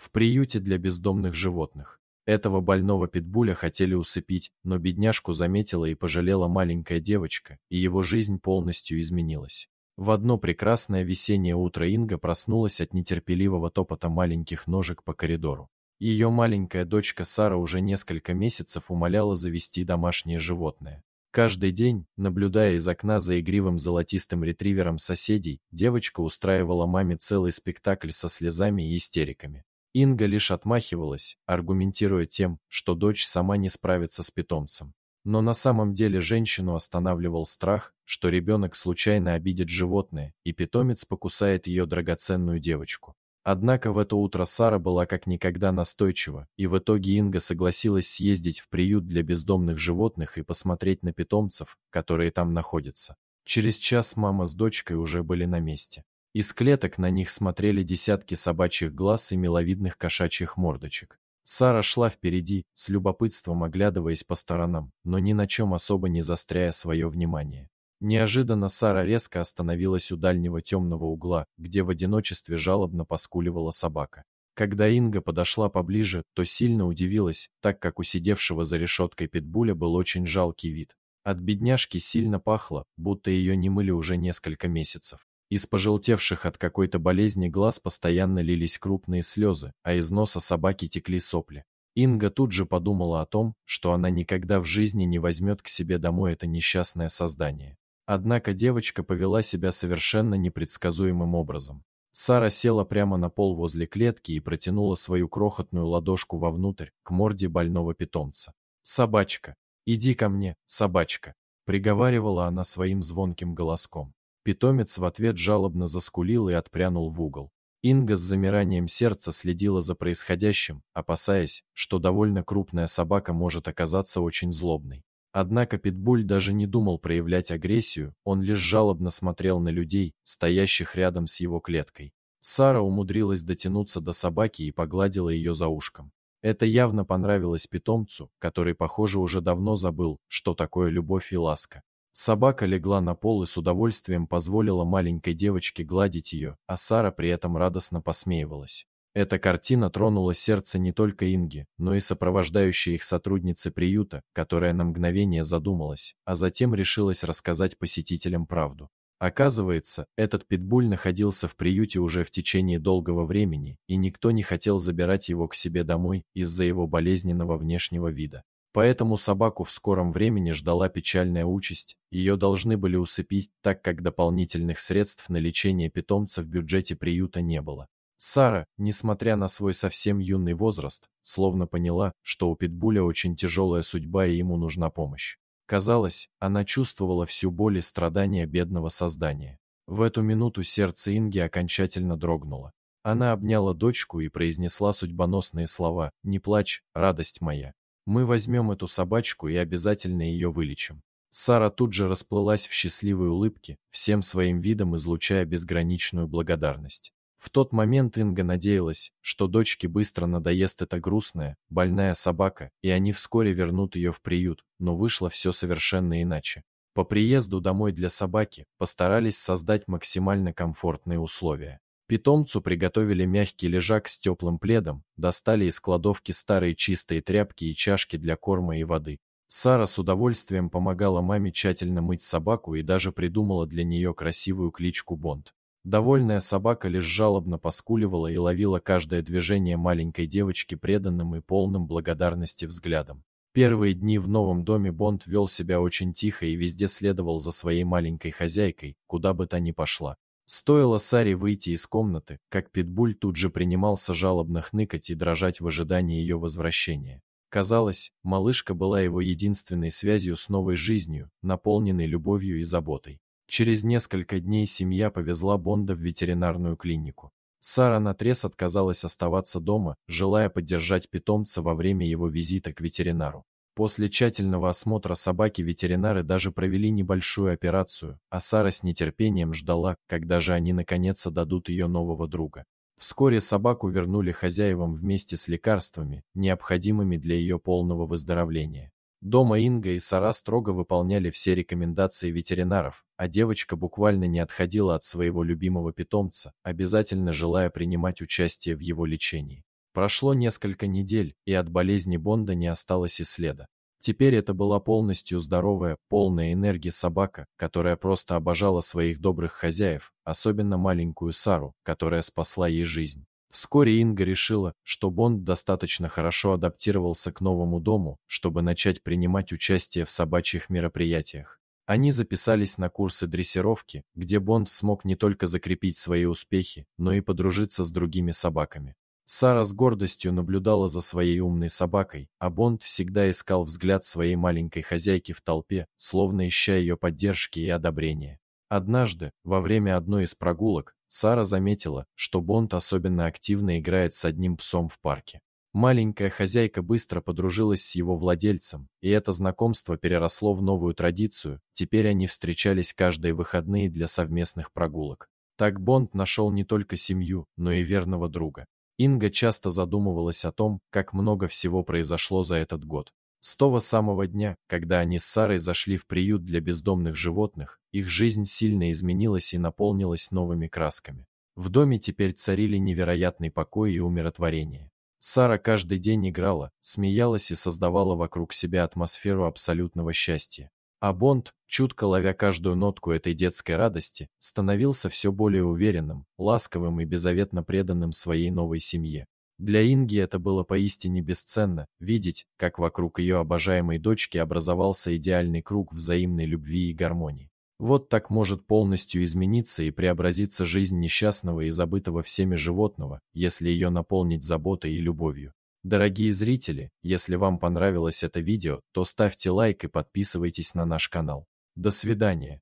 в приюте для бездомных животных. Этого больного питбуля хотели усыпить, но бедняжку заметила и пожалела маленькая девочка, и его жизнь полностью изменилась. В одно прекрасное весеннее утро Инга проснулась от нетерпеливого топота маленьких ножек по коридору. Ее маленькая дочка Сара уже несколько месяцев умоляла завести домашнее животное. Каждый день, наблюдая из окна за игривым золотистым ретривером соседей, девочка устраивала маме целый спектакль со слезами и истериками. Инга лишь отмахивалась, аргументируя тем, что дочь сама не справится с питомцем. Но на самом деле женщину останавливал страх, что ребенок случайно обидит животное, и питомец покусает ее драгоценную девочку. Однако в это утро Сара была как никогда настойчива, и в итоге Инга согласилась съездить в приют для бездомных животных и посмотреть на питомцев, которые там находятся. Через час мама с дочкой уже были на месте. Из клеток на них смотрели десятки собачьих глаз и миловидных кошачьих мордочек. Сара шла впереди, с любопытством оглядываясь по сторонам, но ни на чем особо не заостряя свое внимание. Неожиданно Сара резко остановилась у дальнего темного угла, где в одиночестве жалобно поскуливала собака. Когда Инга подошла поближе, то сильно удивилась, так как у сидевшего за решеткой питбуля был очень жалкий вид. От бедняжки сильно пахло, будто ее не мыли уже несколько месяцев. Из пожелтевших от какой-то болезни глаз постоянно лились крупные слезы, а из носа собаки текли сопли. Инга тут же подумала о том, что она никогда в жизни не возьмет к себе домой это несчастное создание. Однако девочка повела себя совершенно непредсказуемым образом. Сара села прямо на пол возле клетки и протянула свою крохотную ладошку вовнутрь, к морде больного питомца. «Собачка, иди ко мне, собачка», — приговаривала она своим звонким голоском. Питомец в ответ жалобно заскулил и отпрянул в угол. Инга с замиранием сердца следила за происходящим, опасаясь, что довольно крупная собака может оказаться очень злобной. Однако питбуль даже не думал проявлять агрессию, он лишь жалобно смотрел на людей, стоящих рядом с его клеткой. Сара умудрилась дотянуться до собаки и погладила ее за ушком. Это явно понравилось питомцу, который, похоже, уже давно забыл, что такое любовь и ласка. Собака легла на пол и с удовольствием позволила маленькой девочке гладить ее, а Сара при этом радостно посмеивалась. Эта картина тронула сердце не только Инги, но и сопровождающей их сотрудницы приюта, которая на мгновение задумалась, а затем решилась рассказать посетителям правду. Оказывается, этот питбуль находился в приюте уже в течение долгого времени, и никто не хотел забирать его к себе домой из-за его болезненного внешнего вида. Поэтому собаку в скором времени ждала печальная участь, ее должны были усыпить, так как дополнительных средств на лечение питомца в бюджете приюта не было. Сара, несмотря на свой совсем юный возраст, словно поняла, что у питбуля очень тяжелая судьба и ему нужна помощь. Казалось, она чувствовала всю боль и страдания бедного создания. В эту минуту сердце Инги окончательно дрогнуло. Она обняла дочку и произнесла судьбоносные слова: «Не плачь, радость моя. Мы возьмем эту собачку и обязательно ее вылечим». Сара тут же расплылась в счастливой улыбке, всем своим видом излучая безграничную благодарность. В тот момент Инга надеялась, что дочке быстро надоест эта грустная, больная собака, и они вскоре вернут ее в приют, но вышло все совершенно иначе. По приезду домой для собаки постарались создать максимально комфортные условия. Питомцу приготовили мягкий лежак с теплым пледом, достали из кладовки старые чистые тряпки и чашки для корма и воды. Сара с удовольствием помогала маме тщательно мыть собаку и даже придумала для нее красивую кличку Бонд. Довольная собака лишь жалобно поскуливала и ловила каждое движение маленькой девочки преданным и полным благодарности взглядом. Первые дни в новом доме Бонд вел себя очень тихо и везде следовал за своей маленькой хозяйкой, куда бы та ни пошла. Стоило Саре выйти из комнаты, как питбуль тут же принимался жалобно хныкать и дрожать в ожидании ее возвращения. Казалось, малышка была его единственной связью с новой жизнью, наполненной любовью и заботой. Через несколько дней семья повезла Бонда в ветеринарную клинику. Сара наотрез отказалась оставаться дома, желая поддержать питомца во время его визита к ветеринару. После тщательного осмотра собаки ветеринары даже провели небольшую операцию, а Сара с нетерпением ждала, когда же они наконец отдадут ее нового друга. Вскоре собаку вернули хозяевам вместе с лекарствами, необходимыми для ее полного выздоровления. Дома Инга и Сара строго выполняли все рекомендации ветеринаров, а девочка буквально не отходила от своего любимого питомца, обязательно желая принимать участие в его лечении. Прошло несколько недель, и от болезни Бонда не осталось и следа. Теперь это была полностью здоровая, полная энергии собака, которая просто обожала своих добрых хозяев, особенно маленькую Сару, которая спасла ей жизнь. Вскоре Инга решила, что Бонд достаточно хорошо адаптировался к новому дому, чтобы начать принимать участие в собачьих мероприятиях. Они записались на курсы дрессировки, где Бонд смог не только закрепить свои успехи, но и подружиться с другими собаками. Сара с гордостью наблюдала за своей умной собакой, а Бонд всегда искал взгляд своей маленькой хозяйки в толпе, словно ища ее поддержки и одобрения. Однажды, во время одной из прогулок, Сара заметила, что Бонд особенно активно играет с одним псом в парке. Маленькая хозяйка быстро подружилась с его владельцем, и это знакомство переросло в новую традицию, теперь они встречались каждые выходные для совместных прогулок. Так Бонд нашел не только семью, но и верного друга. Инга часто задумывалась о том, как много всего произошло за этот год. С того самого дня, когда они с Сарой зашли в приют для бездомных животных, их жизнь сильно изменилась и наполнилась новыми красками. В доме теперь царили невероятный покой и умиротворение. Сара каждый день играла, смеялась и создавала вокруг себя атмосферу абсолютного счастья. А Бонд, чутко ловя каждую нотку этой детской радости, становился все более уверенным, ласковым и беззаветно преданным своей новой семье. Для Инги это было поистине бесценно, видеть, как вокруг ее обожаемой дочки образовался идеальный круг взаимной любви и гармонии. Вот так может полностью измениться и преобразиться жизнь несчастного и забытого всеми животного, если ее наполнить заботой и любовью. Дорогие зрители, если вам понравилось это видео, то ставьте лайк и подписывайтесь на наш канал. До свидания.